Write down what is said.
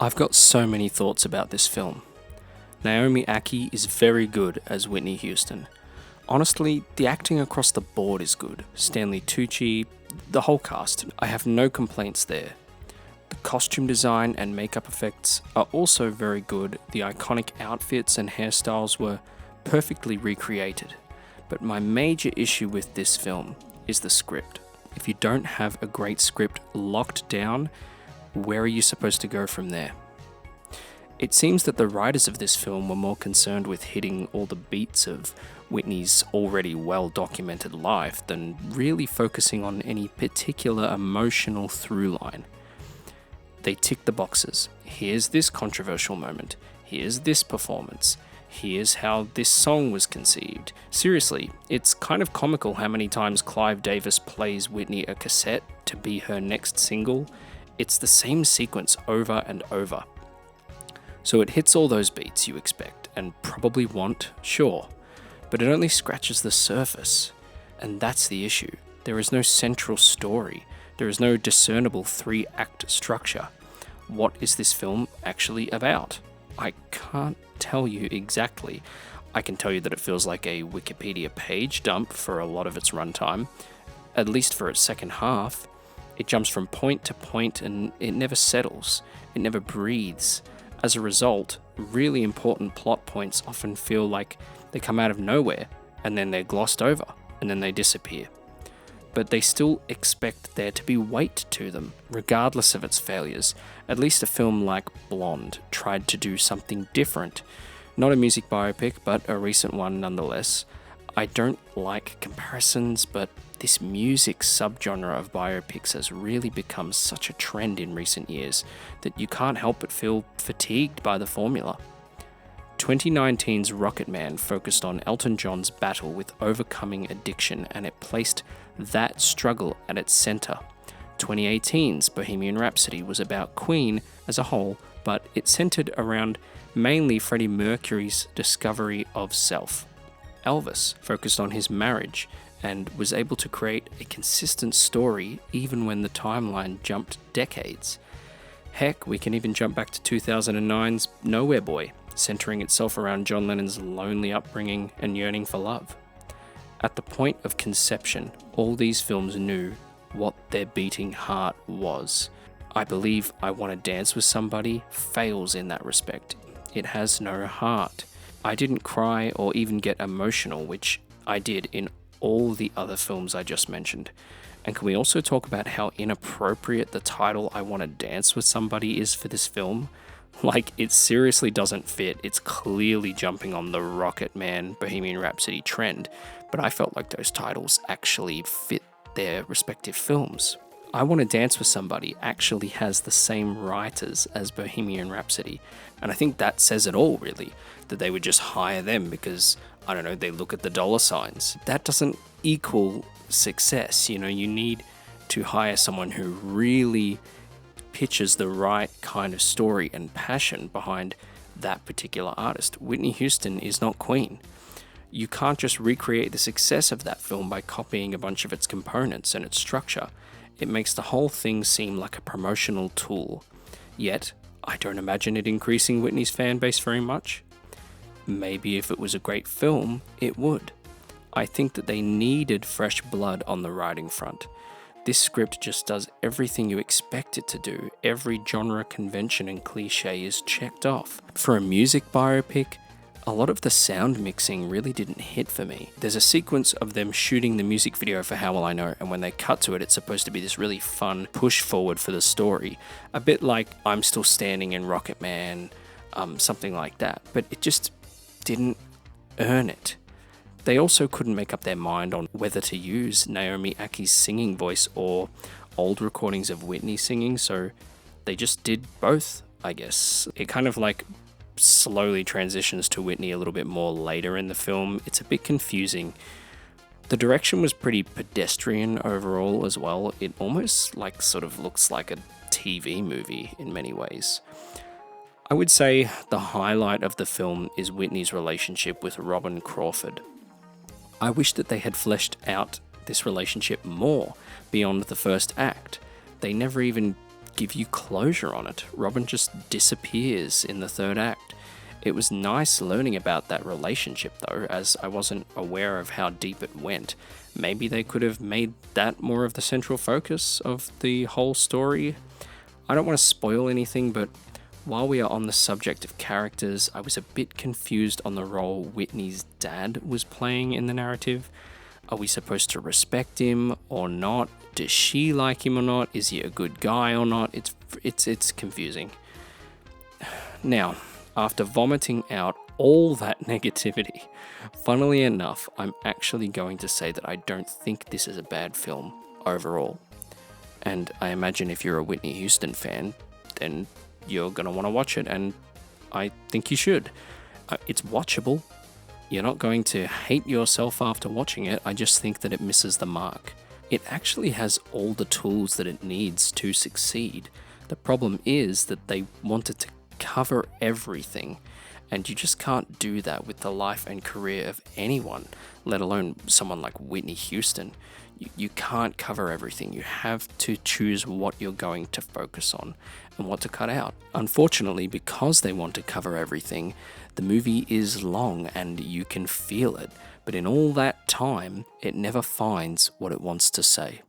I've got so many thoughts about this film. Naomi Ackie is very good as Whitney Houston. Honestly, the acting across the board is good. Stanley Tucci, the whole cast. I have no complaints there. The costume design and makeup effects are also very good. The iconic outfits and hairstyles were perfectly recreated. But my major issue with this film is the script. If you don't have a great script locked down, where are you supposed to go from there? It seems that the writers of this film were more concerned with hitting all the beats of Whitney's already well-documented life than really focusing on any particular emotional through line. They tick the boxes. Here's this controversial moment. Here's this performance. Here's how this song was conceived. Seriously, it's kind of comical how many times Clive Davis plays Whitney a cassette to be her next single. It's the same sequence over and over. So it hits all those beats you expect and probably want, sure, but it only scratches the surface. And that's the issue. There is no central story. There is no discernible 3-act structure. What is this film actually about? I can't tell you exactly. I can tell you that it feels like a Wikipedia page dump for a lot of its runtime, at least for its second half. It jumps from point to point and it never settles. It never breathes. As a result, really important plot points often feel like they come out of nowhere and then they're glossed over and then they disappear. But they still expect there to be weight to them, regardless of its failures. At least a film like Blonde tried to do something different. Not a music biopic, but a recent one nonetheless. I don't like comparisons, but this music subgenre of biopics has really become such a trend in recent years that you can't help but feel fatigued by the formula. 2019's Rocketman focused on Elton John's battle with overcoming addiction, and it placed that struggle at its center. 2018's Bohemian Rhapsody was about Queen as a whole, but it centered around mainly Freddie Mercury's discovery of self. Elvis focused on his marriage and was able to create a consistent story even when the timeline jumped decades. Heck, we can even jump back to 2009's Nowhere Boy, centering itself around John Lennon's lonely upbringing and yearning for love. At the point of conception, all these films knew what their beating heart was. I believe I Want to Dance with Somebody fails in that respect. It has no heart. I didn't cry or even get emotional, which I did in all the other films I just mentioned. And can we also talk about how inappropriate the title I Want to Dance with Somebody is for this film? Like, it seriously doesn't fit. It's clearly jumping on the Rocketman Bohemian Rhapsody trend, but I felt like those titles actually fit their respective films. I Want to Dance with Somebody actually has the same writers as Bohemian Rhapsody, and I think that says it all, really, that they would just hire them because, I don't know, they look at the dollar signs. That doesn't equal success. You need to hire someone who really pitches the right kind of story and passion behind that particular artist. Whitney Houston is not Queen. You can't just recreate the success of that film by copying a bunch of its components and its structure. It makes the whole thing seem like a promotional tool. Yet, I don't imagine it increasing Whitney's fan base very much. Maybe if it was a great film, it would. I think that they needed fresh blood on the writing front. This script just does everything you expect it to do. Every genre convention and cliche is checked off. For a music biopic, a lot of the sound mixing really didn't hit for me. There's a sequence of them shooting the music video for How Will I Know, and when they cut to it, it's supposed to be this really fun push forward for the story. A bit like I'm Still Standing in Rocketman, something like that. But it just didn't earn it. They also couldn't make up their mind on whether to use Naomi Accie's singing voice or old recordings of Whitney singing, so they just did both, I guess. It kind of like slowly transitions to Whitney a little bit more later in the film. It's a bit confusing. The direction was pretty pedestrian overall as well. It almost sort of looks like a TV movie in many ways. I would say the highlight of the film is Whitney's relationship with Robin Crawford. I wish that they had fleshed out this relationship more beyond the first act. They never even give you closure on it. Robin just disappears in the third act. It was nice learning about that relationship though, as I wasn't aware of how deep it went. Maybe they could have made that more of the central focus of the whole story. I don't want to spoil anything, but while we are on the subject of characters, I was a bit confused on the role Whitney's dad was playing in the narrative. Are we supposed to respect him or not? Does she like him or not? Is he a good guy or not? It's confusing. Now, after vomiting out all that negativity, funnily enough, I'm actually going to say that I don't think this is a bad film overall. And I imagine if you're a Whitney Houston fan, then you're going to want to watch it, and I think you should. It's watchable. You're not going to hate yourself after watching it. I just think that it misses the mark. It actually has all the tools that it needs to succeed. The problem is that they wanted to cover everything, and you just can't do that with the life and career of anyone, let alone someone like Whitney Houston. You can't cover everything. You have to choose what you're going to focus on and what to cut out. Unfortunately, because they want to cover everything, the movie is long and you can feel it. But in all that time, it never finds what it wants to say.